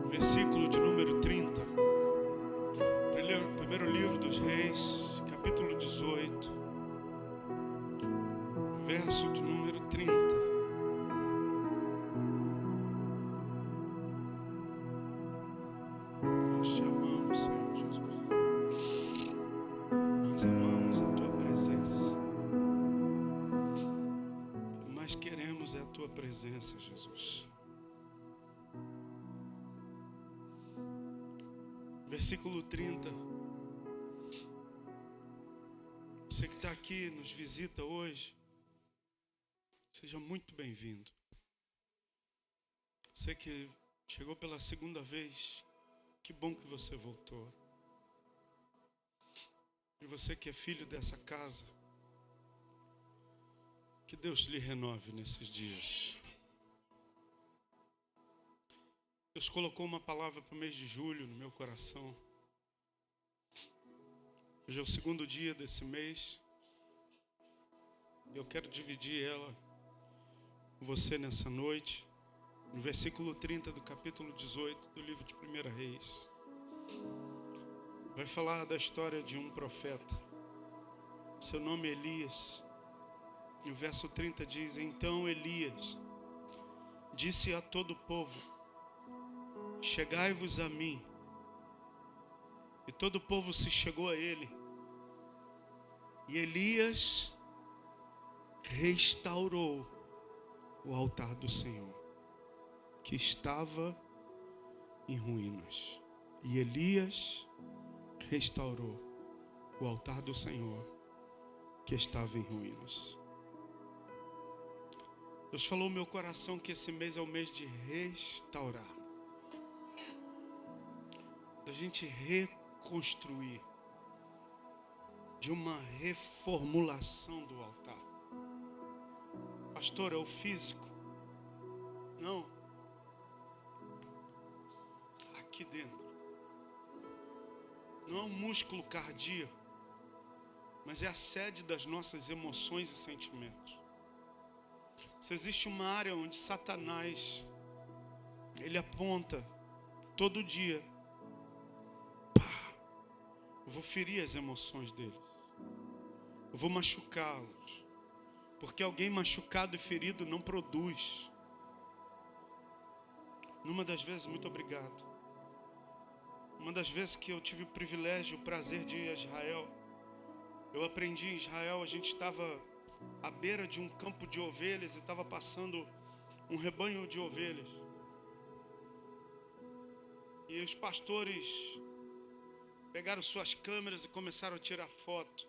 versículo de número 30. Primeiro livro dos Reis, capítulo 18, verso de número 30. Nós te amamos, Senhor Jesus. Nós amamos a tua presença. O que mais queremos é a tua presença, Jesus. Versículo 30. Você que está aqui, nos visita hoje, seja muito bem-vindo. Você que chegou pela segunda vez, que bom que você voltou. E você que é filho dessa casa, que Deus lhe renove nesses dias. Deus colocou uma palavra para o mês de julho no meu coração. Hoje é o segundo dia desse mês. Eu quero dividir ela com você nessa noite. No versículo 30 do capítulo 18 do livro de 1 Reis. Vai falar da história de um profeta. Seu nome é Elias. E o verso 30 diz: Então Elias disse a todo o povo: Chegai-vos a mim. E todo o povo se chegou a ele. E Elias restaurou o altar do Senhor, que estava em ruínas. E Elias restaurou o altar do Senhor, que estava em ruínas. Deus falou no meu coração que esse mês é o mês de restaurar, da gente reconstruir, de uma reformulação do altar. Pastor, é o físico? Não. Aqui dentro. Não é um músculo cardíaco, mas é a sede das nossas emoções e sentimentos. Se existe uma área onde Satanás, ele aponta todo dia, eu vou ferir as emoções deles, eu vou machucá-los, porque alguém machucado e ferido não produz. Numa das vezes, muito obrigado, uma das vezes que eu tive o privilégio, o prazer de ir a Israel, eu aprendi em Israel, a gente estava à beira de um campo de ovelhas e estava passando um rebanho de ovelhas. E os pastores pegaram suas câmeras e começaram a tirar foto.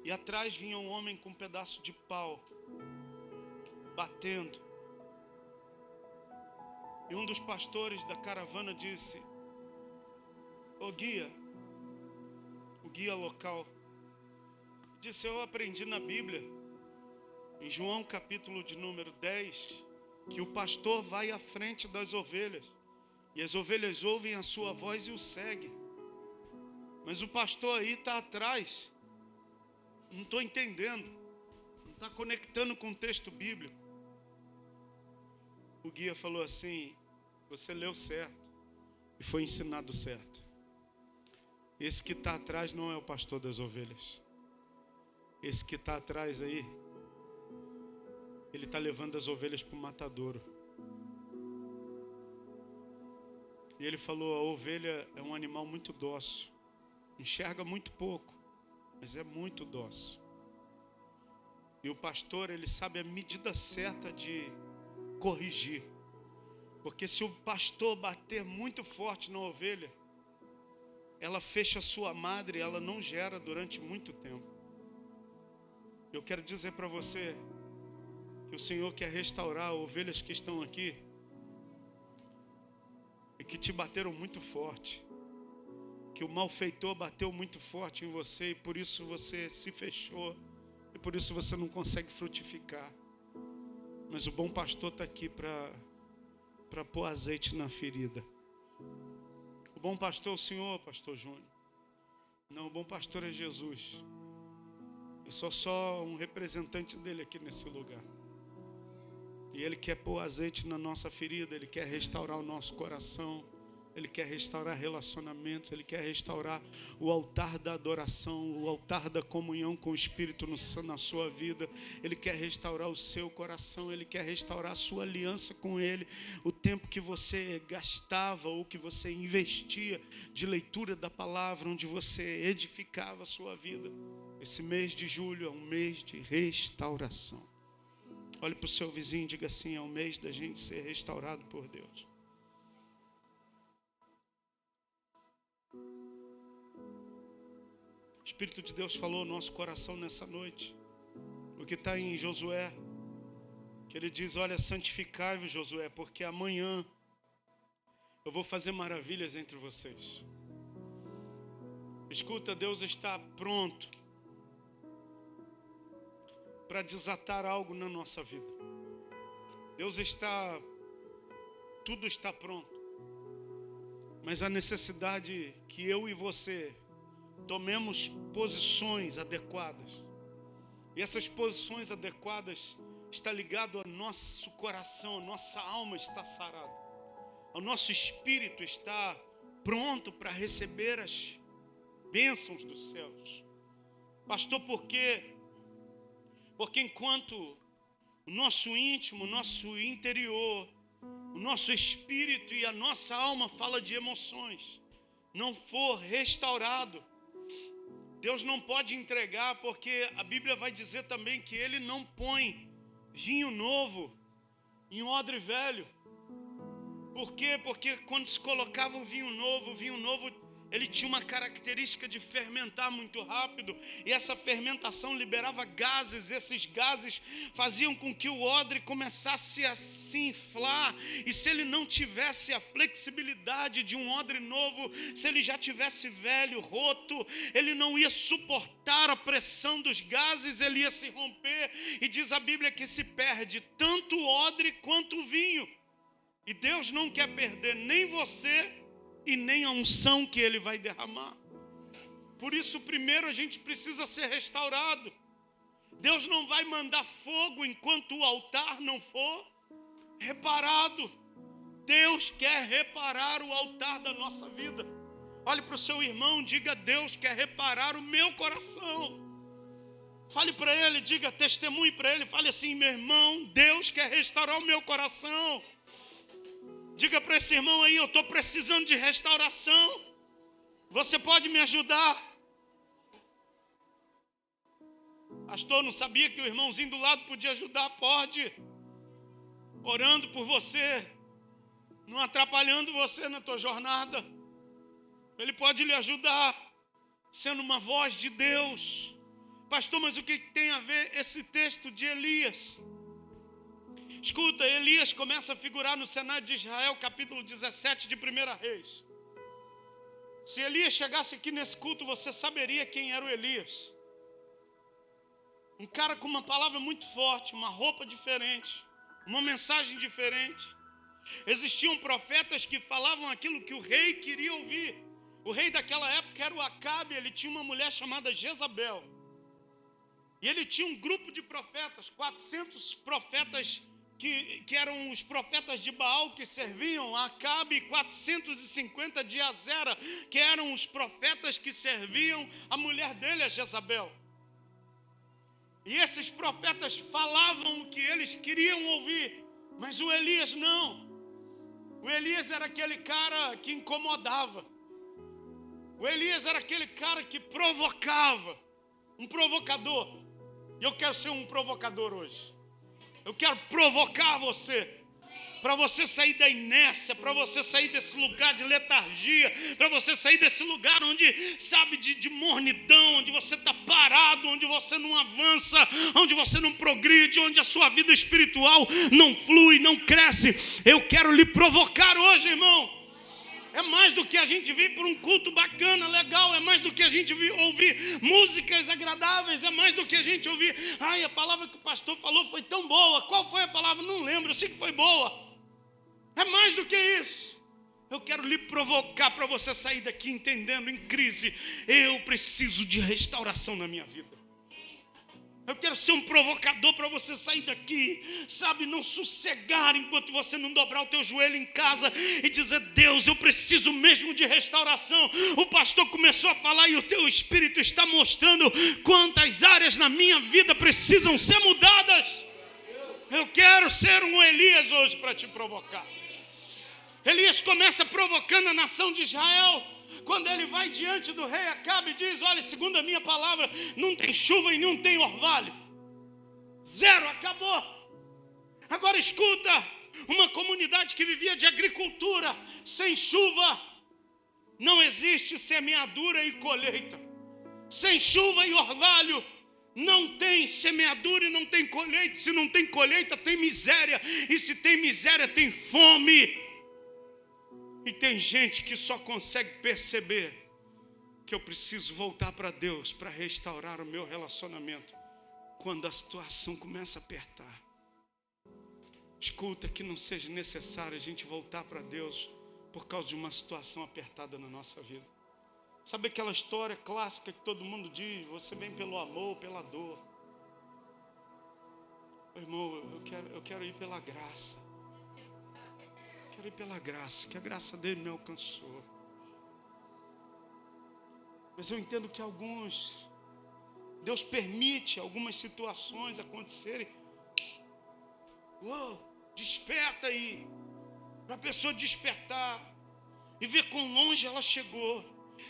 E atrás vinha um homem com um pedaço de pau, batendo. E um dos pastores da caravana disse: o guia local, disse: eu aprendi na Bíblia, em João capítulo de número 10, que o pastor vai à frente das ovelhas, e as ovelhas ouvem a sua voz e o seguem. Mas o pastor aí está atrás, não estou entendendo, não está conectando com o texto bíblico. O guia falou assim: você leu certo e foi ensinado certo. Esse que está atrás não é o pastor das ovelhas. Esse que está atrás aí, ele está levando as ovelhas para o matadouro. E ele falou: a ovelha é um animal muito dócil, enxerga muito pouco, mas é muito dócil. E o pastor, ele sabe a medida certa de corrigir. Porque se o pastor bater muito forte na ovelha, ela fecha a sua madre, ela não gera durante muito tempo. Eu quero dizer para você que o Senhor quer restaurar ovelhas que estão aqui e que te bateram muito forte, que o malfeitor bateu muito forte em você e por isso você se fechou e por isso você não consegue frutificar. Mas o bom pastor está aqui para pôr azeite na ferida. O bom pastor é o Senhor, pastor Júnior. Não, o bom pastor é Jesus. Eu sou só um representante dele aqui nesse lugar. E Ele quer pôr azeite na nossa ferida, Ele quer restaurar o nosso coração, Ele quer restaurar relacionamentos, Ele quer restaurar o altar da adoração, o altar da comunhão com o Espírito na sua vida. Ele quer restaurar o seu coração, Ele quer restaurar a sua aliança com Ele. O tempo que você gastava ou que você investia de leitura da palavra, onde você edificava a sua vida. Esse mês de julho é um mês de restauração. Olhe para o seu vizinho e diga assim: é o mês da gente ser restaurado por Deus. O Espírito de Deus falou ao nosso coração nessa noite. O que está em Josué, que ele diz: olha, santificai-vos, Josué, porque amanhã eu vou fazer maravilhas entre vocês. Escuta, Deus está pronto para desatar algo na nossa vida. Tudo está pronto. Mas a necessidade que eu e você tomemos posições adequadas. E essas posições adequadas estão ligadas ao nosso coração, a nossa alma está sarada. O nosso espírito está pronto para receber as bênçãos dos céus. Pastor, por quê? Porque enquanto o nosso íntimo, o nosso interior, o nosso espírito e a nossa alma fala de emoções, não for restaurado, Deus não pode entregar, porque a Bíblia vai dizer também que Ele não põe vinho novo em odre velho. Por quê? Porque quando se colocava o vinho novo ele tinha uma característica de fermentar muito rápido, e essa fermentação liberava gases. Esses gases faziam com que o odre começasse a se inflar, e se ele não tivesse a flexibilidade de um odre novo, se ele já tivesse velho, roto, ele não ia suportar a pressão dos gases, ele ia se romper, e diz a Bíblia que se perde tanto o odre quanto o vinho. E Deus não quer perder nem você e nem a unção que Ele vai derramar. Por isso, primeiro a gente precisa ser restaurado. Deus não vai mandar fogo enquanto o altar não for reparado. Deus quer reparar o altar da nossa vida. Olhe para o seu irmão, diga: Deus quer reparar o meu coração. Fale para ele, diga, testemunhe para ele, fale assim: meu irmão, Deus quer restaurar o meu coração. Diga para esse irmão aí: eu estou precisando de restauração. Você pode me ajudar? Pastor, não sabia que o irmãozinho do lado podia ajudar? Pode. Orando por você, não atrapalhando você na tua jornada. Ele pode lhe ajudar, sendo uma voz de Deus. Pastor, mas o que tem a ver esse texto de Elias? Escuta, Elias começa a figurar no cenário de Israel, capítulo 17 de 1 Reis. Se Elias chegasse aqui nesse culto, você saberia quem era o Elias. Um cara com uma palavra muito forte, uma roupa diferente, uma mensagem diferente. Existiam profetas que falavam aquilo que o rei queria ouvir. O rei daquela época era o Acabe, ele tinha uma mulher chamada Jezabel. E ele tinha um grupo de profetas, 400 profetas que eram os profetas de Baal que serviam a Acabe, e 450 de Azera, que eram os profetas que serviam a mulher dele, a Jezabel. E esses profetas falavam o que eles queriam ouvir, mas o Elias não. O Elias era aquele cara que incomodava. O Elias era aquele cara que provocava, um provocador. E eu quero ser um provocador hoje. Eu quero provocar você, para você sair da inércia, para você sair desse lugar de letargia, para você sair desse lugar onde, sabe, de mornidão, onde você está parado, onde você não avança, onde você não progride, onde a sua vida espiritual não flui, não cresce. Eu quero lhe provocar hoje, irmão. É mais do que a gente vir por um culto bacana, legal. É mais do que a gente ouvir músicas agradáveis. É mais do que a gente ouvir: ai, a palavra que o pastor falou foi tão boa. Qual foi a palavra? Não lembro, eu sei que foi boa. É mais do que isso. Eu quero lhe provocar para você sair daqui entendendo, em crise: eu preciso de restauração na minha vida. Eu quero ser um provocador para você sair daqui, sabe, não sossegar enquanto você não dobrar o teu joelho em casa e dizer: Deus, eu preciso mesmo de restauração. O pastor começou a falar e o teu espírito está mostrando quantas áreas na minha vida precisam ser mudadas. Eu quero ser um Elias hoje para te provocar. Elias começa provocando a nação de Israel. Quando ele vai diante do rei Acabe e diz: olha, segundo a minha palavra, não tem chuva e não tem orvalho. Zero, acabou. Agora escuta, uma comunidade que vivia de agricultura, sem chuva, não existe semeadura e colheita. Sem chuva e orvalho, não tem semeadura e não tem colheita. Se não tem colheita, tem miséria. E se tem miséria, tem fome. E tem gente que só consegue perceber que eu preciso voltar para Deus para restaurar o meu relacionamento quando a situação começa a apertar. Escuta, que não seja necessário a gente voltar para Deus por causa de uma situação apertada na nossa vida. Sabe aquela história clássica que todo mundo diz: você vem pelo amor ou pela dor? Meu irmão, eu quero ir pela graça. Quero ir pela graça, que a graça dele me alcançou. Mas eu entendo que Deus permite algumas situações acontecerem. Desperta aí, para a pessoa despertar e ver quão longe ela chegou,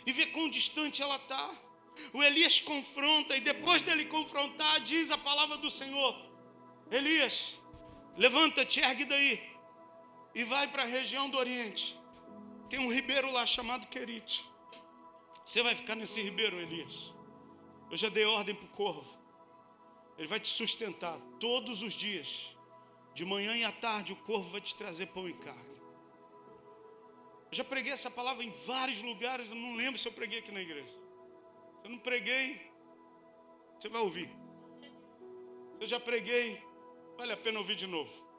e ver quão distante ela está. O Elias confronta, e depois dele confrontar, diz a palavra do Senhor: Elias, levanta-te, ergue daí e vai para a região do Oriente. Tem um ribeiro lá chamado Querite. Você vai ficar nesse ribeiro, Elias. Eu já dei ordem para o corvo. Ele vai te sustentar todos os dias. De manhã e à tarde o corvo vai te trazer pão e carne. Eu já preguei essa palavra em vários lugares. Eu não lembro se eu preguei aqui na igreja. Se eu não preguei, você vai ouvir. Se eu já preguei, vale a pena ouvir de novo.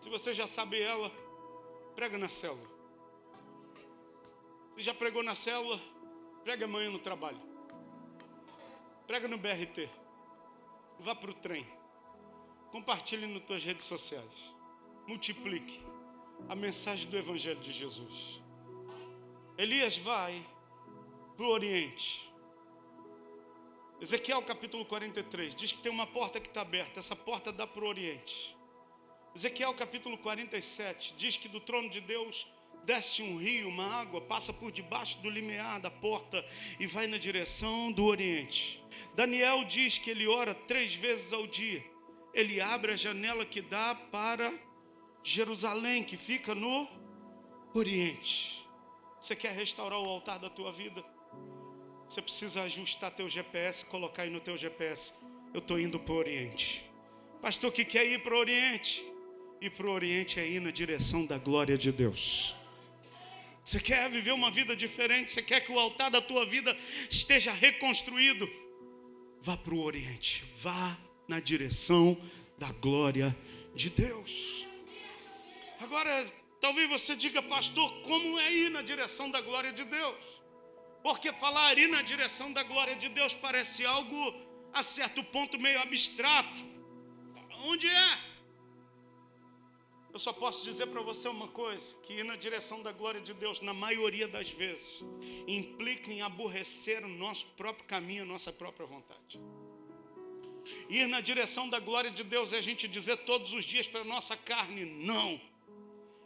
Se você já sabe ela, prega na célula. Se já pregou na célula, prega amanhã no trabalho. Prega no BRT. Vá para o trem. Compartilhe nas tuas redes sociais. Multiplique a mensagem do Evangelho de Jesus. Elias vai para o Oriente. Ezequiel capítulo 43 diz que tem uma porta que está aberta. Essa porta dá para o Oriente. Ezequiel capítulo 47 diz que do trono de Deus desce um rio, uma água, passa por debaixo do limiar da porta e vai na direção do Oriente. Daniel diz que ele ora 3 vezes ao dia. Ele abre a janela que dá para Jerusalém, que fica no Oriente. Você quer restaurar o altar da tua vida? Você precisa ajustar teu GPS, colocar aí no teu GPS: eu estou indo para o Oriente. Pastor, que quer ir para o Oriente? Ir para o Oriente é ir na direção da glória de Deus. Você quer viver uma vida diferente? Você quer que o altar da tua vida esteja reconstruído? Vá para o Oriente. Vá na direção da glória de Deus. Agora, talvez você diga: pastor, como é ir na direção da glória de Deus? Porque falar ir na direção da glória de Deus parece algo, a certo ponto, meio abstrato. Onde é? Eu só posso dizer para você uma coisa: que ir na direção da glória de Deus, na maioria das vezes, implica em aborrecer o nosso próprio caminho, a nossa própria vontade. Ir na direção da glória de Deus é a gente dizer todos os dias para a nossa carne: não.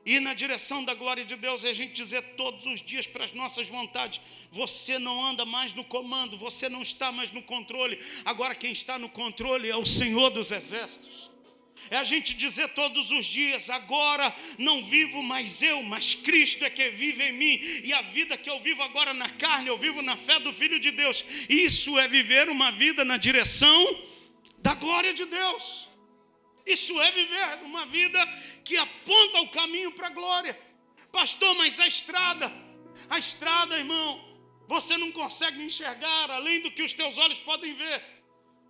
Ir na direção da glória de Deus é a gente dizer todos os dias para as nossas vontades: você não anda mais no comando, você não está mais no controle. Agora quem está no controle é o Senhor dos Exércitos. É a gente dizer todos os dias: agora não vivo mais eu, mas Cristo é que vive em mim. E a vida que eu vivo agora na carne, eu vivo na fé do Filho de Deus. Isso é viver uma vida na direção da glória de Deus. Isso é viver uma vida que aponta o caminho para a glória. Pastor, mas a estrada, irmão, você não consegue enxergar além do que os teus olhos podem ver.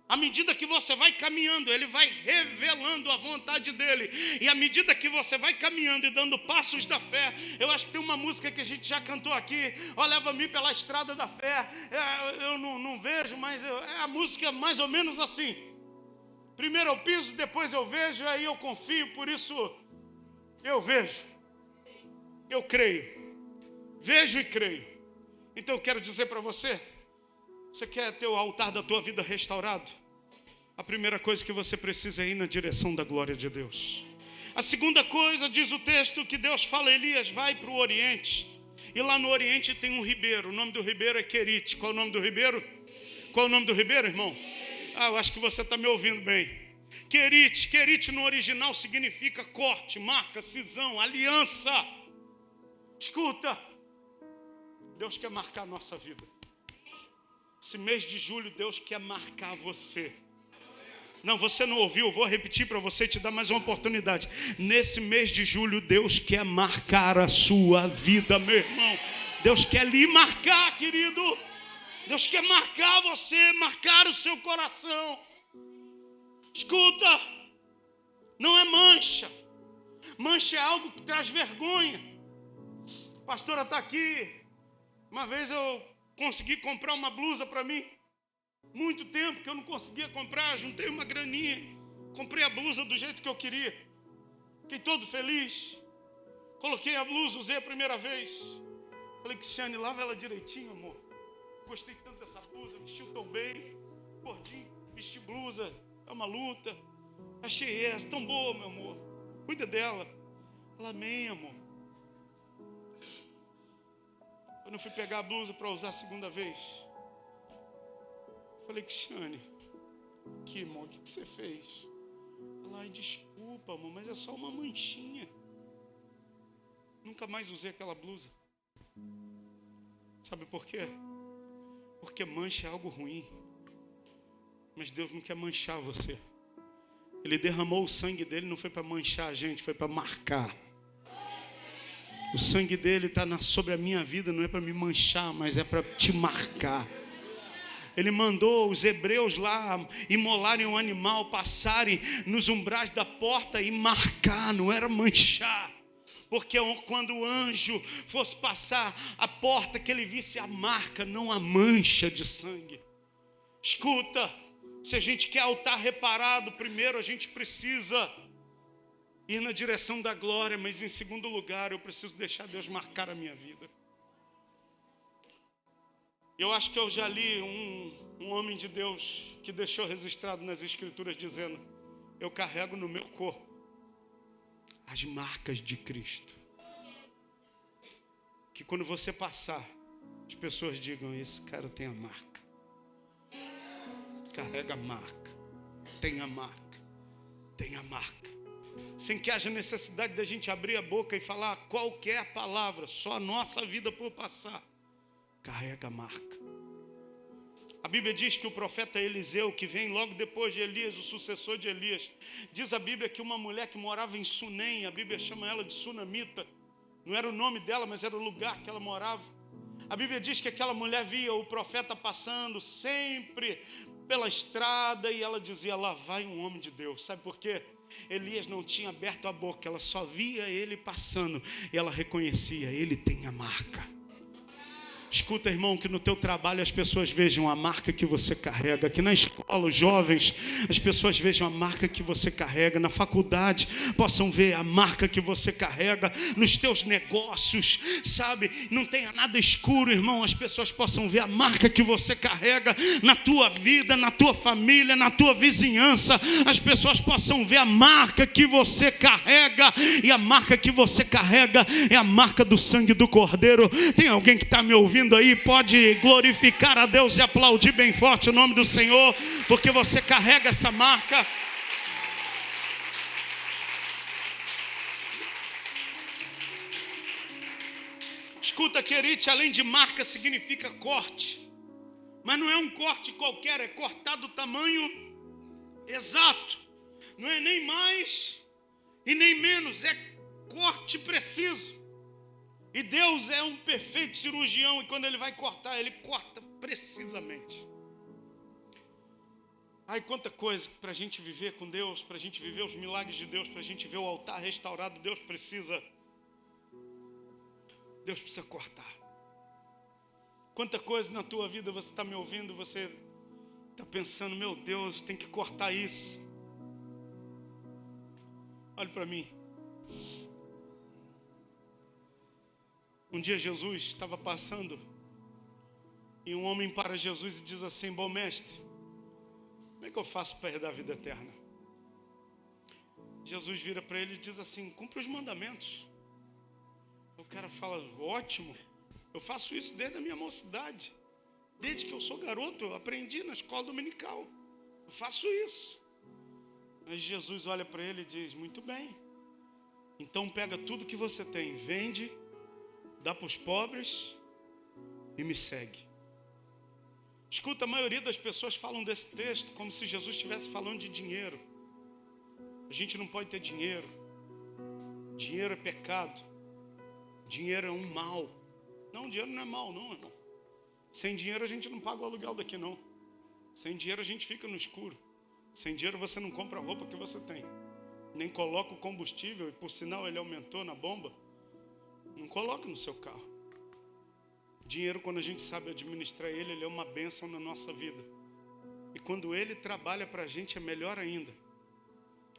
À medida que você vai caminhando, Ele vai revelando a vontade dEle. E à medida que você vai caminhando e dando passos da fé, eu acho que tem uma música que a gente já cantou aqui, ó, leva-me pela estrada da fé. Eu não vejo, mas a música é mais ou menos assim. Primeiro eu piso, depois eu vejo, aí eu confio, por isso eu vejo. Eu creio. Vejo e creio. Então eu quero dizer para você, você quer ter o altar da tua vida restaurado? A primeira coisa que você precisa é ir na direção da glória de Deus. A segunda coisa, diz o texto, que Deus fala, Elias vai para o Oriente. E lá no Oriente tem um ribeiro. O nome do ribeiro é Querite. Qual é o nome do ribeiro? Qual é o nome do ribeiro, irmão? Eu acho que você está me ouvindo bem. Querite. Querite no original significa corte, marca, cisão, aliança. Escuta. Deus quer marcar a nossa vida. Esse mês de julho, Deus quer marcar você. Não, você não ouviu, eu vou repetir para você, te dar mais uma oportunidade. Nesse mês de julho, Deus quer marcar a sua vida, meu irmão. Deus quer lhe marcar, querido. Deus quer marcar você, marcar o seu coração. Escuta, não é mancha. Mancha é algo que traz vergonha. A pastora está aqui. Uma vez eu consegui comprar uma blusa para mim. Muito tempo que eu não conseguia comprar, juntei uma graninha. Comprei a blusa do jeito que eu queria. Fiquei todo feliz. Coloquei a blusa, usei a primeira vez. Falei, Cristiane, lava ela direitinho, amor. Gostei tanto dessa blusa, vestiu tão bem. Gordinho, vesti blusa, é uma luta. Achei essa, tão boa, meu amor. Cuida dela. Ela, amém, amor. Quando eu fui pegar a blusa para usar a segunda vez, falei, Cristiane, aqui, irmão, o que você fez? Ela, ai, desculpa, amor, mas é só uma manchinha. Nunca mais usei aquela blusa. Sabe por quê? Porque mancha é algo ruim. Mas Deus não quer manchar você. Ele derramou o sangue dele, não foi para manchar a gente, foi para marcar. O sangue dele está sobre a minha vida, não é para me manchar, mas é para te marcar. Ele mandou os hebreus lá imolarem um animal, passarem nos umbrais da porta e marcar, não era manchar. Porque quando o anjo fosse passar a porta, que ele visse a marca, não a mancha de sangue. Escuta, se a gente quer altar reparado, primeiro a gente precisa ir na direção da glória, mas em segundo lugar, eu preciso deixar Deus marcar a minha vida. Eu acho que eu já li um homem de Deus que deixou registrado nas Escrituras dizendo, eu carrego no meu corpo as marcas de Cristo. Que quando você passar, as pessoas digam, esse cara tem a marca. Carrega a marca. Tem a marca. Tem a marca. Sem que haja necessidade da gente abrir a boca e falar qualquer palavra, só a nossa vida por passar. Carrega a marca. A Bíblia diz que o profeta Eliseu, que vem logo depois de Elias, o sucessor de Elias, diz a Bíblia que uma mulher que morava em Sunem, a Bíblia chama ela de Sunamita, não era o nome dela, mas era o lugar que ela morava. A Bíblia diz que aquela mulher via o profeta passando sempre pela estrada e ela dizia, lá vai um homem de Deus. Sabe por quê? Elias não tinha aberto a boca, ela só via ele passando e ela reconhecia, ele tem a marca. Escuta, irmão, que no teu trabalho as pessoas vejam a marca que você carrega. Que na escola, os jovens, as pessoas vejam a marca que você carrega. Na faculdade, possam ver a marca que você carrega. Nos teus negócios, sabe? Não tenha nada escuro, irmão. As pessoas possam ver a marca que você carrega na tua vida, na tua família, na tua vizinhança. As pessoas possam ver a marca que você carrega. E a marca que você carrega é a marca do sangue do Cordeiro. Tem alguém que está me ouvindo aí, pode glorificar a Deus e aplaudir bem forte o nome do Senhor, porque você carrega essa marca. Escuta, querite, além de marca significa corte, mas não é um corte qualquer, é cortar do tamanho exato, não é nem mais e nem menos, é corte preciso. E Deus é um perfeito cirurgião, e quando Ele vai cortar, Ele corta precisamente. Ai, quanta coisa para a gente viver com Deus, para a gente viver os milagres de Deus, para a gente ver o altar restaurado, Deus precisa cortar. Quanta coisa na tua vida você está me ouvindo, você está pensando, meu Deus, tem que cortar isso. Olhe para mim. Um dia Jesus estava passando e um homem para Jesus e diz assim: bom mestre, como é que eu faço para herdar a vida eterna? Jesus vira para ele e diz assim: cumpre os mandamentos. O cara fala: ótimo, eu faço isso desde a minha mocidade. Desde que eu sou garoto, eu aprendi na escola dominical. Eu faço isso. Mas Jesus olha para ele e diz: muito bem, então pega tudo que você tem, vende, dá para os pobres e me segue. Escuta, a maioria das pessoas falam desse texto como se Jesus estivesse falando de dinheiro. A gente não pode ter dinheiro. Dinheiro é pecado. Dinheiro é um mal. Não, dinheiro não é mal, não, irmão. Sem dinheiro a gente não paga o aluguel daqui, não. Sem dinheiro a gente fica no escuro. Sem dinheiro você não compra a roupa que você tem. Nem coloca o combustível, e por sinal ele aumentou na bomba. Não coloca no seu carro. Dinheiro, quando a gente sabe administrar ele, ele é uma bênção na nossa vida. E quando ele trabalha para a gente é melhor ainda.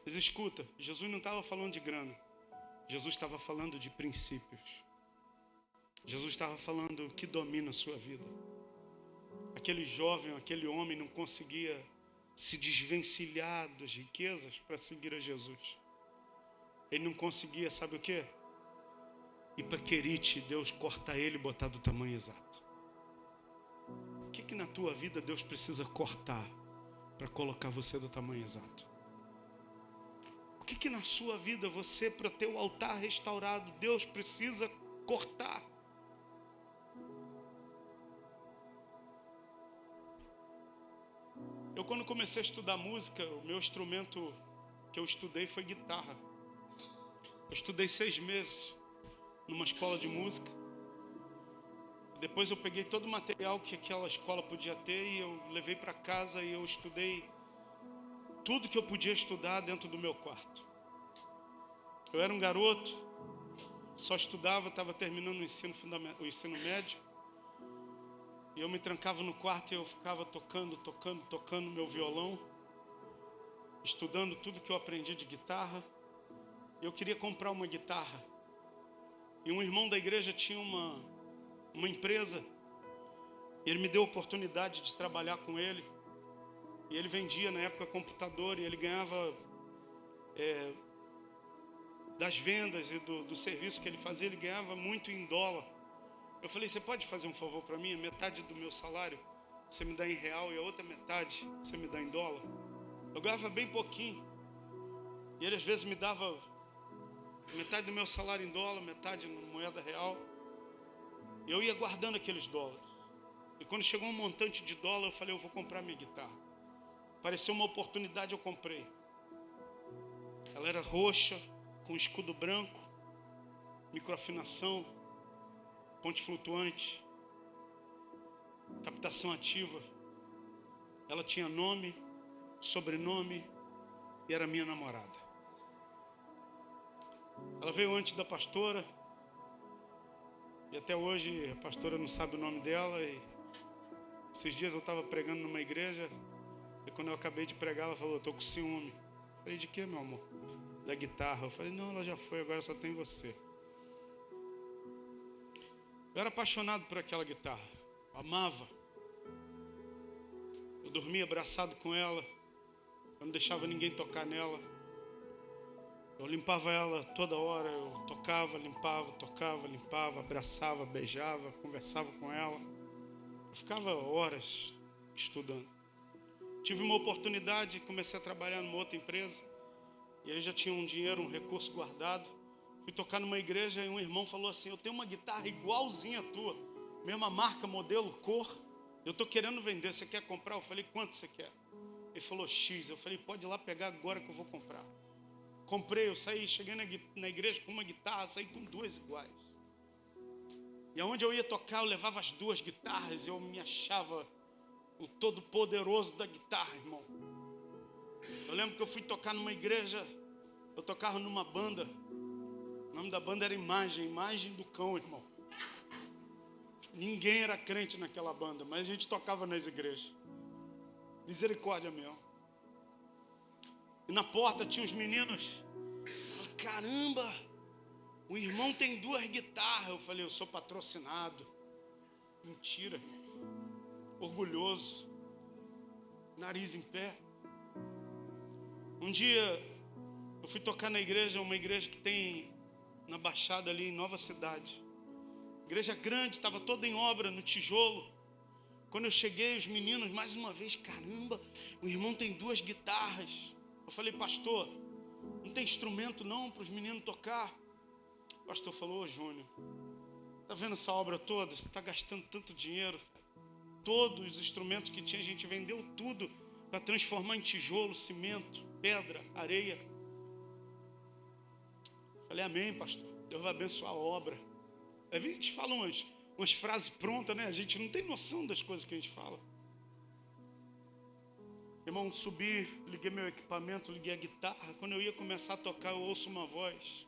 Mas escuta, Jesus não estava falando de grana. Jesus estava falando de princípios. Jesus estava falando o que domina a sua vida. Aquele jovem, aquele homem não conseguia se desvencilhar das riquezas para seguir a Jesus. Ele não conseguia, sabe o quê? E para Querite, Deus cortar ele e botar do tamanho exato. O que na tua vida Deus precisa cortar para colocar você do tamanho exato? O que na sua vida você, para ter o altar restaurado, Deus precisa cortar? Eu, quando comecei a estudar música, o meu instrumento que eu estudei foi guitarra. Eu estudei 6 meses numa escola de música. Depois eu peguei todo o material que aquela escola podia ter e eu levei para casa e eu estudei tudo que eu podia estudar dentro do meu quarto. Eu era um garoto, só estudava, estava terminando o ensino médio. E eu me trancava no quarto e eu ficava tocando meu violão, estudando tudo que eu aprendi de guitarra. Eu queria comprar uma guitarra. E um irmão da igreja tinha uma empresa. E ele me deu a oportunidade de trabalhar com ele. E ele vendia na época computador e ele ganhava das vendas e do serviço que ele fazia, ele ganhava muito em dólar. Eu falei: você pode fazer um favor para mim? Metade do meu salário você me dá em real e a outra metade você me dá em dólar. Eu ganhava bem pouquinho. E ele às vezes me dava metade do meu salário em dólar, metade em moeda real. Eu ia guardando aqueles dólares. E quando chegou um montante de dólar, eu falei: eu vou comprar minha guitarra. Apareceu uma oportunidade, eu comprei. Ela era roxa, com escudo branco, microafinação, ponte flutuante, captação ativa. Ela tinha nome, sobrenome e era minha namorada. Ela veio antes da pastora e até hoje a pastora não sabe o nome dela. E esses dias eu estava pregando numa igreja e quando eu acabei de pregar, ela falou: estou com ciúme. Eu falei: de quê, meu amor? Da guitarra. Eu falei: não, ela já foi, agora só tem você. Eu era apaixonado por aquela guitarra, eu amava. Eu dormia abraçado com ela, eu não deixava ninguém tocar nela. Eu limpava ela toda hora, eu tocava, limpava, abraçava, beijava, conversava com ela. Eu ficava horas estudando. Tive uma oportunidade, comecei a trabalhar numa outra empresa, e aí já tinha um dinheiro, um recurso guardado. Fui tocar numa igreja e um irmão falou assim: eu tenho uma guitarra igualzinha a tua, mesma marca, modelo, cor, eu estou querendo vender, você quer comprar? Eu falei: quanto você quer? Ele falou: X. Eu falei: pode ir lá pegar agora que eu vou comprar. Comprei, eu saí, cheguei na igreja com uma guitarra, saí com 2 iguais. E aonde eu ia tocar, eu levava as 2 guitarras, eu me achava o todo poderoso da guitarra, irmão. Eu lembro que eu fui tocar numa igreja, eu tocava numa banda. O nome da banda era Imagem do Cão, irmão. Ninguém era crente naquela banda, mas a gente tocava nas igrejas. Misericórdia mesmo. E na porta tinha os meninos. Caramba, o irmão tem 2 guitarras. Eu falei, eu sou patrocinado. Mentira, irmão. Orgulhoso. Nariz em pé. Um dia eu fui tocar na igreja, uma igreja que tem na Baixada ali em Nova Cidade. Igreja grande, estava toda em obra, no tijolo. Quando eu cheguei, os meninos, mais uma vez, caramba, o irmão tem 2 guitarras. Eu falei, pastor, não tem instrumento não para os meninos tocar? O pastor falou, ô Júnior, está vendo essa obra toda? Você está gastando tanto dinheiro. Todos os instrumentos que tinha, a gente vendeu tudo para transformar em tijolo, cimento, pedra, areia. Falei, amém, pastor. Deus vai abençoar a obra. Às vezes a gente fala umas frases prontas, né? A gente não tem noção das coisas que a gente fala. Irmão, subi, liguei meu equipamento, liguei a guitarra. Quando eu ia começar a tocar, eu ouço uma voz.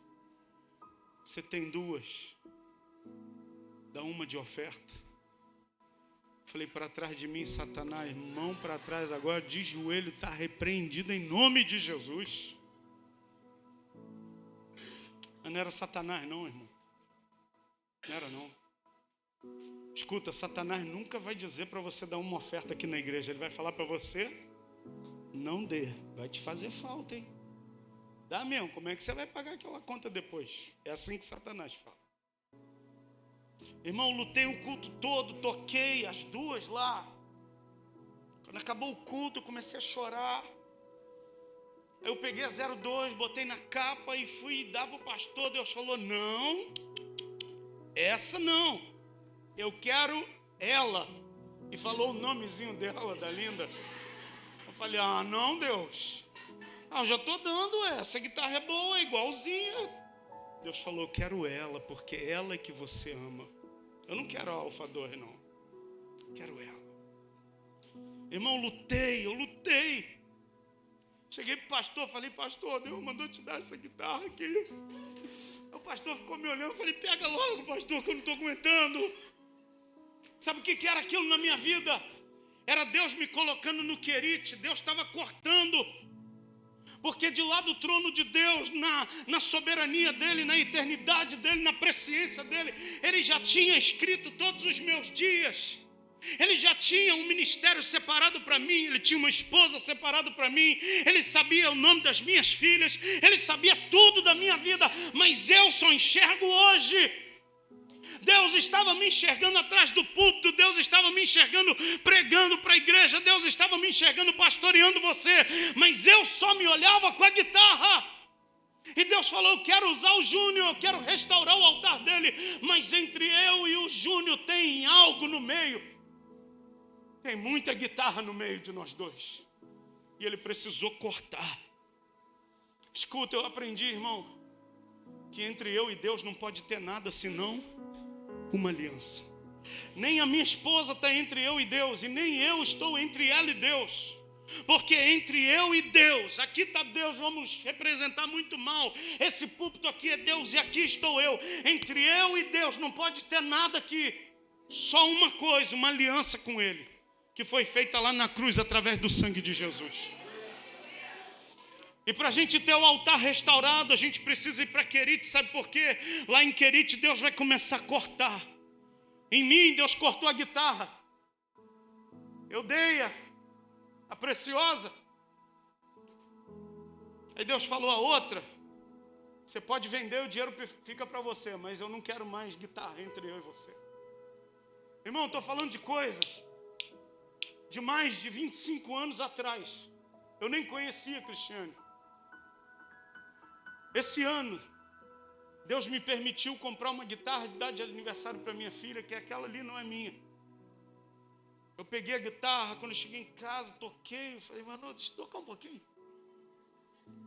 Você tem 2. Dá uma de oferta. Falei, para trás de mim, Satanás, mão para trás agora, de joelho, está repreendido em nome de Jesus. Mas não era Satanás não, irmão. Não era não. Escuta, Satanás nunca vai dizer para você dar uma oferta aqui na igreja. Ele vai falar para você, não dê, vai te fazer falta, hein? Dá mesmo, como é que você vai pagar aquela conta depois? É assim que Satanás fala. Irmão, lutei o culto todo, toquei as 2 lá. Quando acabou o culto, eu comecei a chorar. Eu peguei a 02, botei na capa e fui dar para o pastor. Deus falou, não, essa não, eu quero ela. E falou o nomezinho dela, da linda. Eu falei, ah, não, Deus. Ah, eu já estou dando essa guitarra é boa, é igualzinha. Deus falou, eu quero ela, porque ela é que você ama. Eu não quero a Alfa 2, não. Quero ela. Irmão, eu lutei. Cheguei para o pastor, falei, pastor, Deus mandou te dar essa guitarra aqui. O pastor ficou me olhando, falei, pega logo, pastor, que eu não estou aguentando. Sabe o que era aquilo na minha vida? Era Deus me colocando no querite. Deus estava cortando. Porque de lá do trono de Deus, na soberania dEle, na eternidade dEle, na presciência dEle, Ele já tinha escrito todos os meus dias. Ele já tinha um ministério separado para mim, Ele tinha uma esposa separada para mim, Ele sabia o nome das minhas filhas, Ele sabia tudo da minha vida, mas eu só enxergo hoje. Deus estava me enxergando atrás do púlpito, Deus estava me enxergando pregando para a igreja, Deus estava me enxergando pastoreando você, mas eu só me olhava com a guitarra. E Deus falou, eu quero usar o Júnior, eu quero restaurar o altar dele, mas entre eu e o Júnior tem algo no meio. Tem muita guitarra no meio de nós dois. E ele precisou cortar. Escuta, eu aprendi, irmão, que entre eu e Deus não pode ter nada senão uma aliança. Nem a minha esposa está entre eu e Deus, e nem eu estou entre ela e Deus. Porque entre eu e Deus, aqui está Deus, vamos representar muito mal. Esse púlpito aqui é Deus e aqui estou eu. Entre eu e Deus não pode ter nada aqui. Só uma coisa, uma aliança com Ele, que foi feita lá na cruz através do sangue de Jesus. E para a gente ter o altar restaurado, a gente precisa ir para Querite, sabe por quê? Lá em Querite Deus vai começar a cortar. Em mim Deus cortou a guitarra. Eu dei a preciosa. Aí Deus falou a outra, você pode vender, o dinheiro fica para você, mas eu não quero mais guitarra entre eu e você. Irmão, estou falando de coisa de mais de 25 anos atrás. Eu nem conhecia Cristiane. Esse ano, Deus me permitiu comprar uma guitarra de dar de aniversário para minha filha, que aquela ali não é minha. Eu peguei a guitarra, quando eu cheguei em casa, toquei, falei, mano, deixa eu tocar um pouquinho.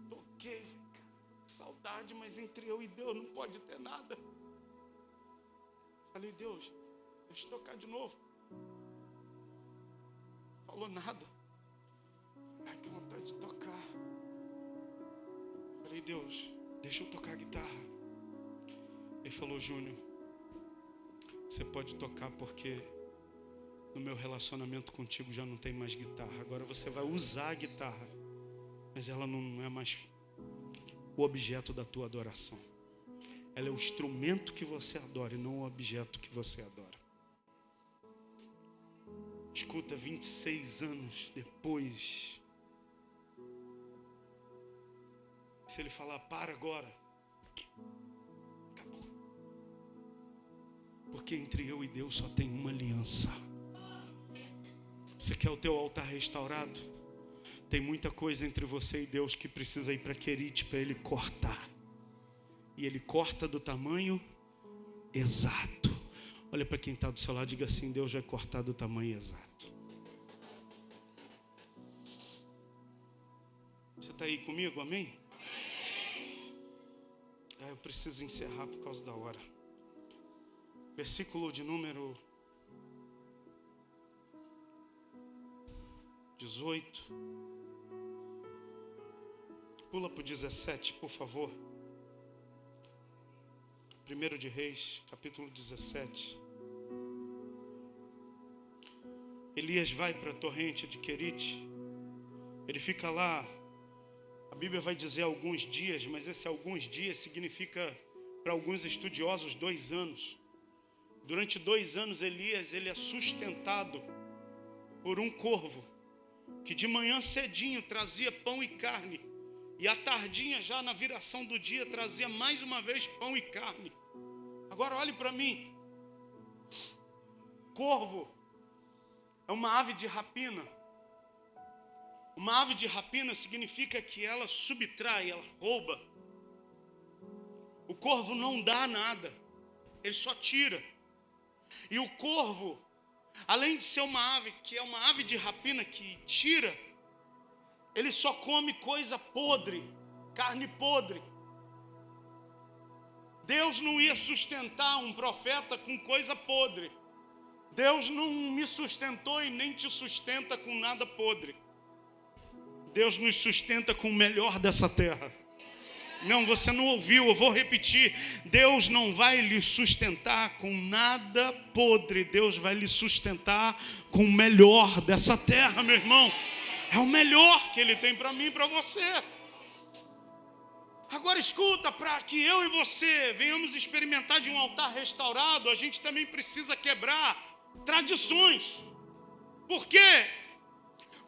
Toquei, falei, cara, que saudade, mas entre eu e Deus não pode ter nada. Falei, Deus, deixa eu tocar de novo. Falou nada. A que vontade de tocar. Falei, Deus, deixa eu tocar guitarra. Ele falou, Júnior, você pode tocar porque no meu relacionamento contigo já não tem mais guitarra. Agora você vai usar a guitarra, mas ela não é mais o objeto da tua adoração. Ela é o instrumento que você adora e não o objeto que você adora. Escuta, 26 anos depois, se ele falar, para agora, acabou. Porque entre eu e Deus só tem uma aliança. Você quer o teu altar restaurado? Tem muita coisa entre você e Deus que precisa ir para Querite para Ele cortar. E Ele corta do tamanho exato. Olha para quem está do seu lado e diga assim, Deus vai cortar do tamanho exato. Você está aí comigo, amém? Eu preciso encerrar por causa da hora. Versículo de número 18. Pula para o 17, por favor. 1 de Reis, capítulo 17. Elias vai para a torrente de Querite. Ele fica lá. A Bíblia vai dizer alguns dias, mas esse alguns dias significa, para alguns estudiosos, 2 anos. Durante 2 anos, Elias ele é sustentado por um corvo, que de manhã cedinho trazia pão e carne, e à tardinha, já na viração do dia, trazia mais uma vez pão e carne. Agora olhe para mim. Corvo é uma ave de rapina. Uma ave de rapina significa que ela subtrai, ela rouba. O corvo não dá nada, ele só tira. E o corvo, além de ser uma ave que é uma ave de rapina que tira, ele só come coisa podre, carne podre. Deus não ia sustentar um profeta com coisa podre. Deus não me sustentou e nem te sustenta com nada podre. Deus nos sustenta com o melhor dessa terra. Não, você não ouviu, eu vou repetir. Deus não vai lhe sustentar com nada podre. Deus vai lhe sustentar com o melhor dessa terra, meu irmão. É o melhor que Ele tem para mim e para você. Agora escuta, para que eu e você venhamos experimentar de um altar restaurado, a gente também precisa quebrar tradições. Por quê?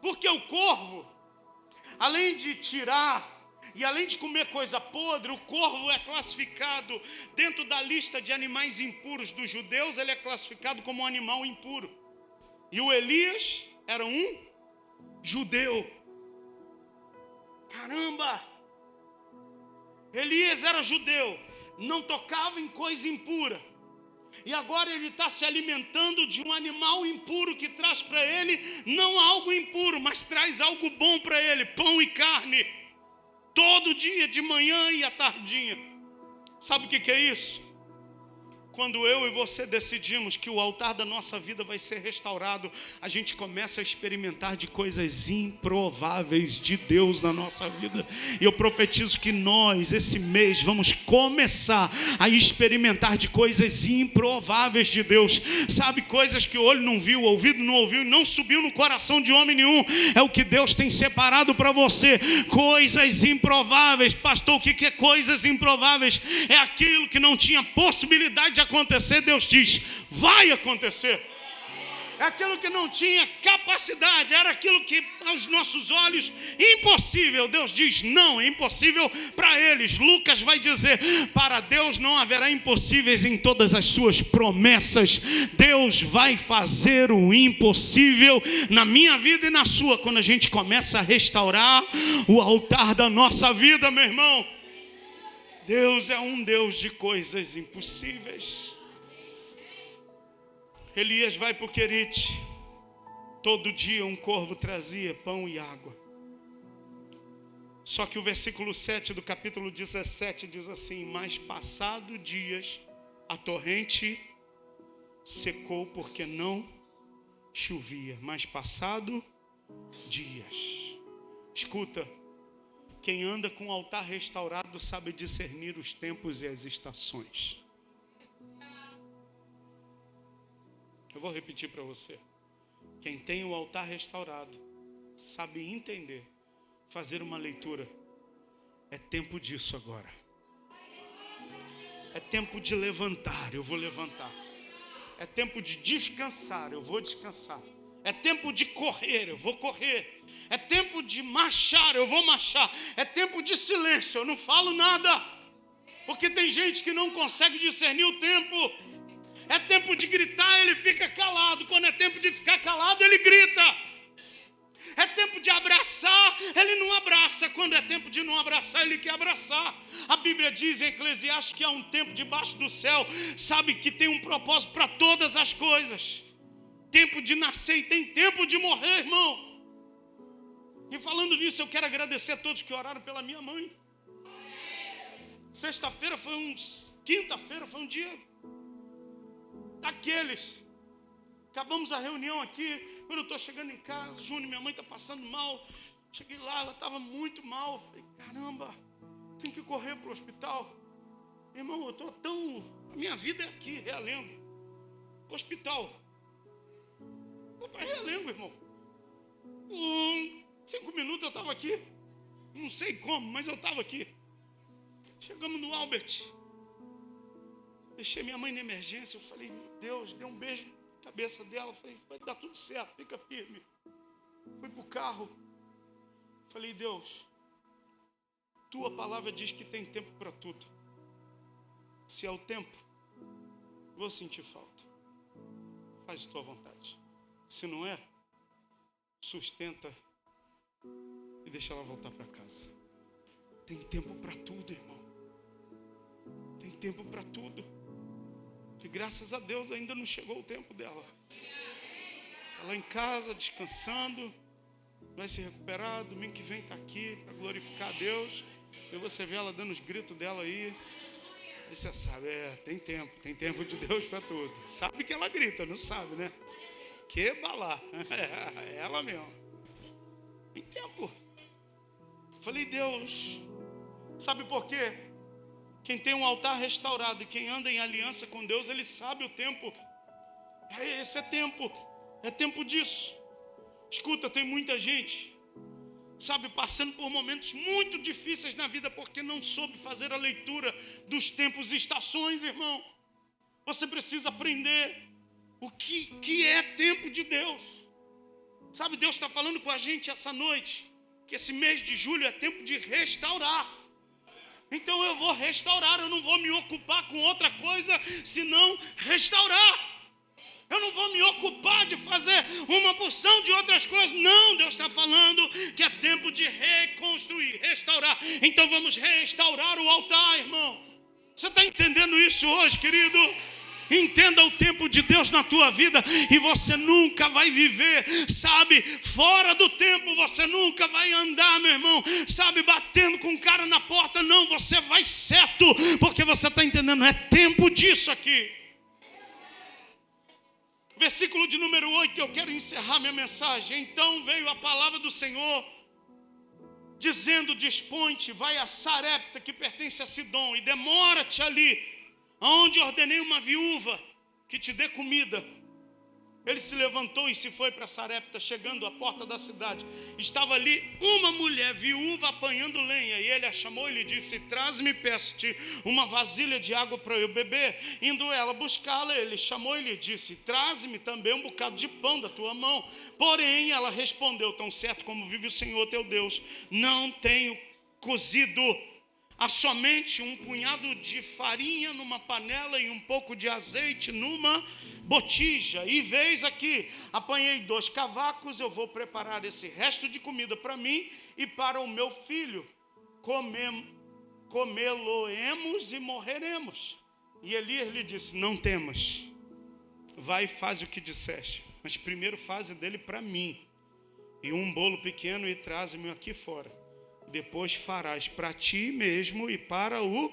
Porque o corvo, além de tirar e além de comer coisa podre, o corvo é classificado dentro da lista de animais impuros dos judeus, ele é classificado como um animal impuro. E o Elias era um judeu. Caramba! Elias era judeu, não tocava em coisa impura. E agora ele está se alimentando de um animal impuro que traz para ele não algo impuro, mas traz algo bom para ele, pão e carne. Todo dia, de manhã e à tardinha. Sabe o que é isso? Quando eu e você decidimos que o altar da nossa vida vai ser restaurado, a gente começa a experimentar de coisas improváveis de Deus na nossa vida. E eu profetizo que nós, esse mês, vamos começar a experimentar de coisas improváveis de Deus. Sabe, coisas que o olho não viu, o ouvido não ouviu e não subiu no coração de homem nenhum. É o que Deus tem separado para você. Coisas improváveis. Pastor, o que é coisas improváveis? É aquilo que não tinha possibilidade de acontecer, Deus diz, vai acontecer. É aquilo que não tinha capacidade, era aquilo que aos nossos olhos impossível, Deus diz, não, é impossível para eles. Lucas vai dizer, para Deus não haverá impossíveis em todas as suas promessas. Deus vai fazer o impossível na minha vida e na sua, quando a gente começa a restaurar o altar da nossa vida, meu irmão. Deus é um Deus de coisas impossíveis. Elias vai para o Querite. Todo dia um corvo trazia pão e água. Só que o versículo 7 do capítulo 17 diz assim, mas passado dias a torrente secou porque não chovia. Mas passado dias. Escuta, quem anda com o altar restaurado sabe discernir os tempos e as estações. Eu vou repetir para você. Quem tem o altar restaurado sabe entender, fazer uma leitura. É tempo disso agora. É tempo de levantar, eu vou levantar. É tempo de descansar, eu vou descansar. É tempo de correr, eu vou correr. É tempo de marchar, eu vou marchar. É tempo de silêncio, eu não falo nada. Porque tem gente que não consegue discernir o tempo. É tempo de gritar, ele fica calado. Quando é tempo de ficar calado, ele grita. É tempo de abraçar, ele não abraça. Quando é tempo de não abraçar, ele quer abraçar. A Bíblia diz em Eclesiastes que há um tempo debaixo do céu. Sabe que tem um propósito para todas as coisas. Tempo de nascer e tem tempo de morrer, irmão. E falando nisso, eu quero agradecer a todos que oraram pela minha mãe. Quinta-feira foi um dia daqueles. Acabamos a reunião aqui. Quando eu estou chegando em casa, Júnior, minha mãe está passando mal. Cheguei lá, ela estava muito mal. Falei, caramba, tem que correr para o hospital. Irmão, eu estou tão... A minha vida é aqui, Realengo. Hospital. Vou para Realengo, irmão. 5 minutos eu estava aqui. Não sei como, mas eu estava aqui. Chegamos no Albert. Deixei minha mãe na emergência. Eu falei, meu Deus, dei um beijo na cabeça dela. Eu falei, vai dar tudo certo, fica firme. Fui para o carro. Falei, Deus, tua palavra diz que tem tempo para tudo. Se é o tempo, vou sentir falta. Faz a tua vontade. Se não é, sustenta e deixa ela voltar para casa. Tem tempo para tudo, irmão. Tem tempo para tudo. E graças a Deus ainda não chegou o tempo dela. Ela em casa, descansando, vai se recuperar. Domingo que vem está aqui para glorificar a Deus. E você vê ela dando os gritos dela aí. Aí você sabe, tem tempo de Deus para tudo. Sabe que ela grita, não sabe, né? Que balá. É ela mesmo. Tem tempo. Falei, Deus, sabe por quê? Quem tem um altar restaurado e quem anda em aliança com Deus, ele sabe o tempo. Esse é tempo. É tempo disso. Escuta, tem muita gente, sabe, passando por momentos muito difíceis na vida porque não soube fazer a leitura dos tempos e estações, irmão. Você precisa aprender o que é tempo de Deus. Sabe, Deus está falando com a gente essa noite que esse mês de julho é tempo de restaurar. Então eu vou restaurar, eu não vou me ocupar com outra coisa senão restaurar. Eu não vou me ocupar de fazer uma porção de outras coisas. Não, Deus está falando que é tempo de reconstruir, restaurar. Então vamos restaurar o altar, irmão. Você está entendendo isso hoje, querido? Entenda o tempo de Deus na tua vida e você nunca vai viver, sabe, fora do tempo. Você nunca vai andar, meu irmão, sabe, batendo com o cara na porta. Não, você vai certo, porque você está entendendo, é tempo disso aqui. Versículo de número 8, eu quero encerrar minha mensagem. Então veio a palavra do Senhor, dizendo, dispõe-te, vai a Sarepta, que pertence a Sidom, e demora-te ali, onde ordenei uma viúva que te dê comida. Ele se levantou e se foi para Sarepta. Chegando à porta da cidade, estava ali uma mulher viúva apanhando lenha. E ele a chamou e lhe disse, traz-me, peço-te, uma vasilha de água para eu beber. Indo ela buscá-la, ele chamou e lhe disse, traze-me também um bocado de pão da tua mão. Porém ela respondeu, tão certo como vive o Senhor teu Deus, não tenho cozido há somente um punhado de farinha numa panela e um pouco de azeite numa botija. E vês aqui, apanhei 2 cavacos, eu vou preparar esse resto de comida para mim e para o meu filho. Comê-lo-emos e morreremos. E Elias lhe disse, não temas, vai e faz o que disseste, mas primeiro faze dele para mim e um bolo pequeno e traze-me aqui fora. Depois farás para ti mesmo e para o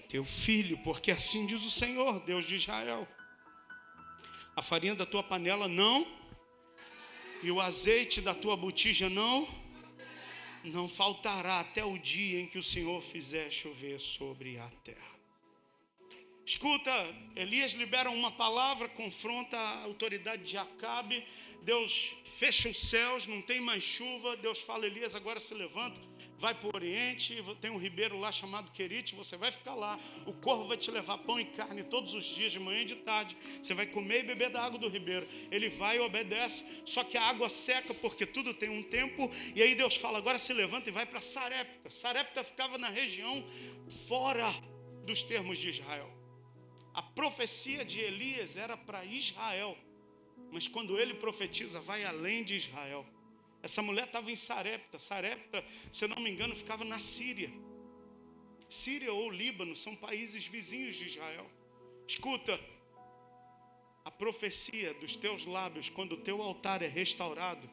teu filho, porque assim diz o Senhor, Deus de Israel, a farinha da tua panela não, e o azeite da tua botija não, não faltará até o dia em que o Senhor fizer chover sobre a terra. Escuta, Elias libera uma palavra, confronta a autoridade de Acabe. Deus fecha os céus, não tem mais chuva. Deus fala: Elias, agora se levanta, vai para o Oriente, tem um ribeiro lá chamado Querite, você vai ficar lá. O corvo vai te levar pão e carne todos os dias, de manhã e de tarde. Você vai comer e beber da água do ribeiro. Ele vai e obedece, só que a água seca, porque tudo tem um tempo. E aí Deus fala: agora se levanta e vai para Sarepta. Sarepta ficava na região fora dos termos de Israel. A profecia de Elias era para Israel, mas quando ele profetiza, vai além de Israel. Essa mulher estava em Sarepta. Sarepta, se eu não me engano, ficava na Síria. Síria ou Líbano são países vizinhos de Israel. Escuta, a profecia dos teus lábios, quando o teu altar é restaurado,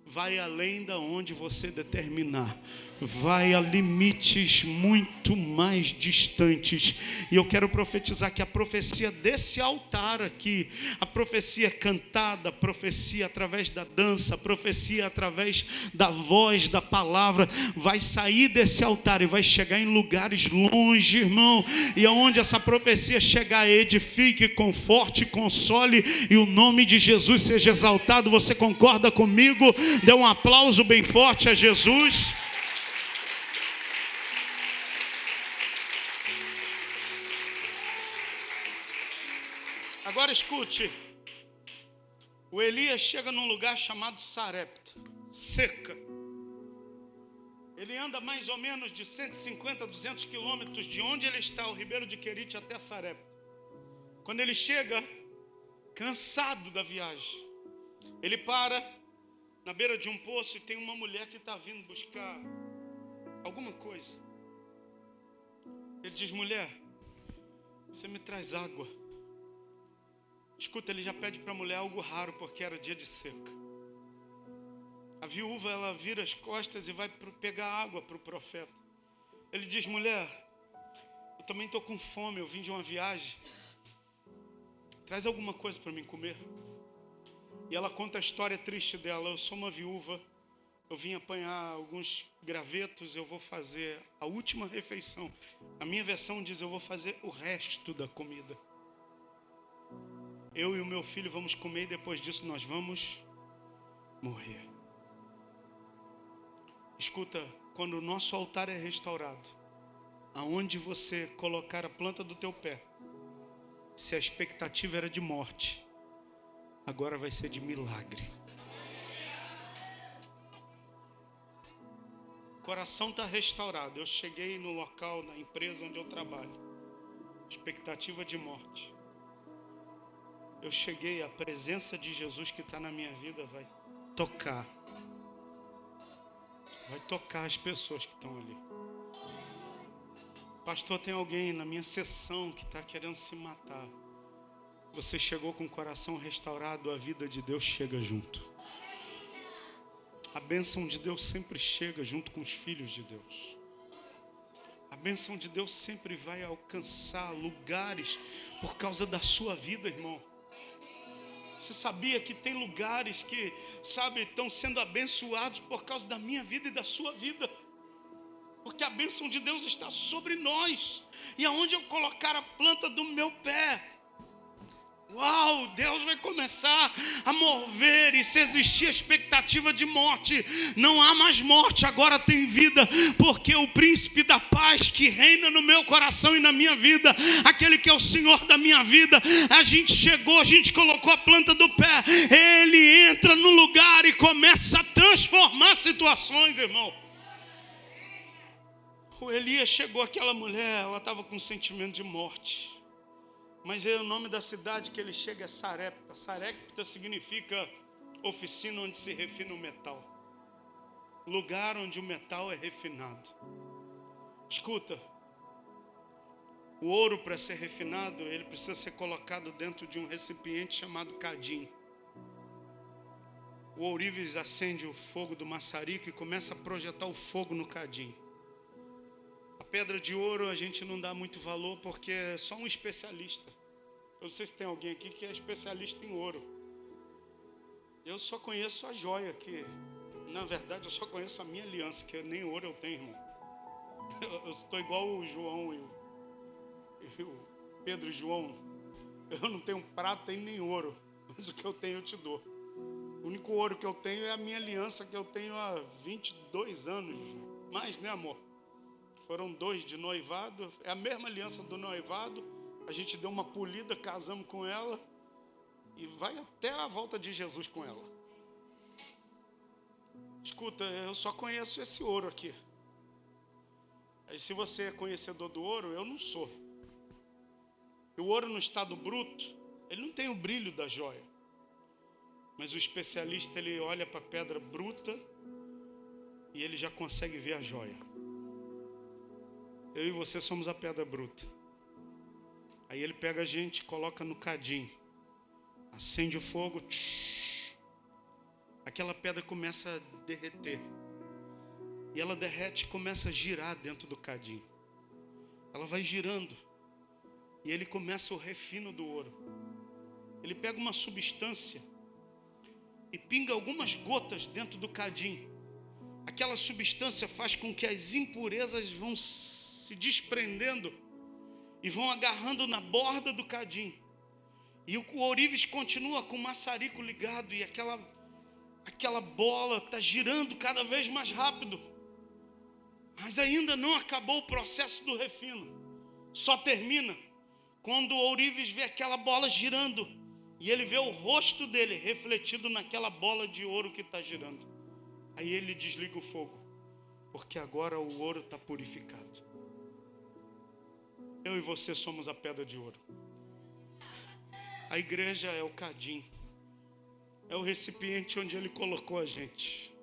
vai além da onde você determinar, vai a limites muito mais distantes. E eu quero profetizar que a profecia desse altar aqui, a profecia cantada, a profecia através da dança, a profecia através da voz, da palavra, vai sair desse altar e vai chegar em lugares longe, irmão. E aonde essa profecia chegar, edifique, conforte, console, e o nome de Jesus seja exaltado. Você concorda comigo? Dê um aplauso bem forte a Jesus. Agora escute, o Elias chega num lugar chamado Sarepta, seca. Ele anda mais ou menos de 150 a 200 quilômetros de onde ele está, o ribeiro de Querite, até Sarepta. Quando ele chega, cansado da viagem, ele para na beira de um poço e tem uma mulher que está vindo buscar alguma coisa. Ele diz: mulher, você me traz água. Escuta, ele já pede para a mulher algo raro, porque era dia de seca. A viúva, ela vira as costas e vai pegar água para o profeta. Ele diz: mulher, eu também estou com fome, eu vim de uma viagem, traz alguma coisa para mim comer. E ela conta a história triste dela: eu sou uma viúva, eu vim apanhar alguns gravetos, eu vou fazer a última refeição. A minha versão diz: eu vou fazer o resto da comida. Eu e o meu filho vamos comer e depois disso nós vamos morrer. Escuta, quando o nosso altar é restaurado, aonde você colocar a planta do teu pé, se a expectativa era de morte, agora vai ser de milagre. O coração está restaurado. Eu cheguei no local, na empresa onde eu trabalho, expectativa de morte. Eu cheguei, a presença de Jesus que está na minha vida vai tocar as pessoas que estão ali. Pastor, tem alguém na minha sessão que está querendo se matar. Você chegou com o coração restaurado, a vida de Deus chega junto. A bênção de Deus sempre chega junto com os filhos de Deus. A bênção de Deus sempre vai alcançar lugares por causa da sua vida, irmão. Você sabia que tem lugares que, estão sendo abençoados por causa da minha vida e da sua vida? Porque a bênção de Deus está sobre nós. E aonde eu colocar a planta do meu pé, uau, Deus vai começar a mover. E se existia expectativa de morte, não há mais morte, agora tem vida. Porque o príncipe da paz que reina no meu coração e na minha vida, aquele que é o Senhor da minha vida, a gente chegou, a gente colocou a planta do pé, ele entra no lugar e começa a transformar situações, irmão. O Elias chegou, aquela mulher, ela estava com um sentimento de morte. Mas o nome da cidade que ele chega é Sarepta. Sarepta significa oficina onde se refina o metal. Lugar onde o metal é refinado. Escuta, o ouro, para ser refinado, ele precisa ser colocado dentro de um recipiente chamado cadim. O ourives acende o fogo do maçarico e começa a projetar o fogo no cadim. A pedra de ouro a gente não dá muito valor porque é só um especialista. Eu não sei se tem alguém aqui que é especialista em ouro. Eu só conheço a joia que Na verdade, eu só conheço a minha aliança, que nem ouro eu tenho, irmão. Eu estou igual o João e o Pedro e João. Eu não tenho prata e nem ouro, mas o que eu tenho eu te dou. O único ouro que eu tenho é a minha aliança, que eu tenho há 22 anos. Mais, né, amor? Foram 2 de noivado. É a mesma aliança do noivado. A gente deu uma polida, casamos com ela. E vai até a volta de Jesus com ela. Escuta, eu só conheço esse ouro aqui. Aí se você é conhecedor do ouro, eu não sou. E o ouro no estado bruto, ele não tem o brilho da joia. Mas o especialista, ele olha para a pedra bruta e ele já consegue ver a joia. Eu e você somos a pedra bruta. Aí ele pega a gente, coloca no cadinho, acende o fogo, aquela pedra começa a derreter. E ela derrete e começa a girar dentro do cadinho. Ela vai girando. E ele começa o refino do ouro. Ele pega uma substância e pinga algumas gotas dentro do cadinho. Aquela substância faz com que as impurezas vão se desprendendo e vão agarrando na borda do cadinho. E o ourives continua com o maçarico ligado e aquela bola está girando cada vez mais rápido. Mas ainda não acabou o processo do refino. Só termina quando o ourives vê aquela bola girando e ele vê o rosto dele refletido naquela bola de ouro que está girando. Aí ele desliga o fogo, porque agora o ouro está purificado. Eu e você somos a pedra de ouro. A igreja é o cadinho, é o recipiente onde ele colocou a gente.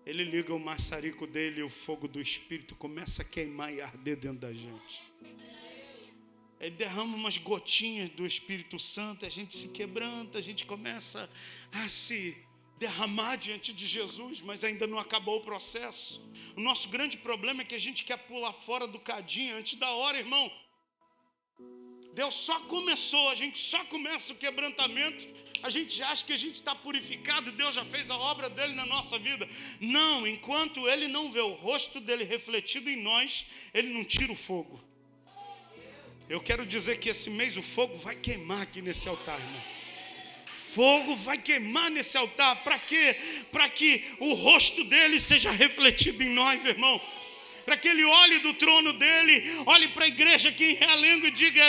Ele liga o maçarico dele e o fogo do Espírito começa a queimar e arder dentro da gente. Ele derrama umas gotinhas do Espírito Santo, a gente se quebranta, a gente começa a se derramar diante de Jesus, mas ainda não acabou o processo. O nosso grande problema é que a gente quer pular fora do cadinho antes da hora, irmão. Deus só começou, a gente só começa o quebrantamento, a gente acha que a gente está purificado, Deus já fez a obra dele na nossa vida. Não, enquanto ele não vê o rosto dele refletido em nós, ele não tira o fogo. Eu quero dizer que esse mês o fogo vai queimar aqui nesse altar, irmão. Fogo vai queimar nesse altar. Para quê? Para que o rosto dele seja refletido em nós, irmão. Para que ele olhe do trono dele, olhe para a igreja aqui em Realengo e diga: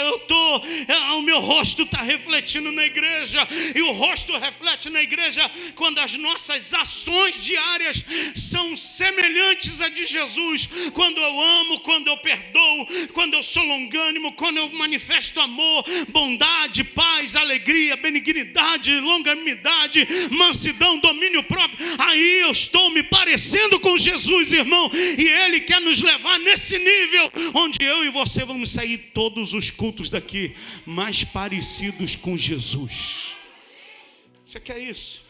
o meu rosto está refletindo na igreja. E o rosto reflete na igreja quando as nossas ações diárias são semelhantes à de Jesus. Quando eu amo, quando eu perdoo, quando eu sou longânimo, quando eu manifesto amor, bondade, paz, alegria, benignidade, longanimidade, mansidão, domínio próprio. Aí eu estou me parecendo com Jesus, irmão. E ele quer nos levar nesse nível onde eu e você vamos sair todos os cultos daqui mais parecidos com Jesus. Você quer isso?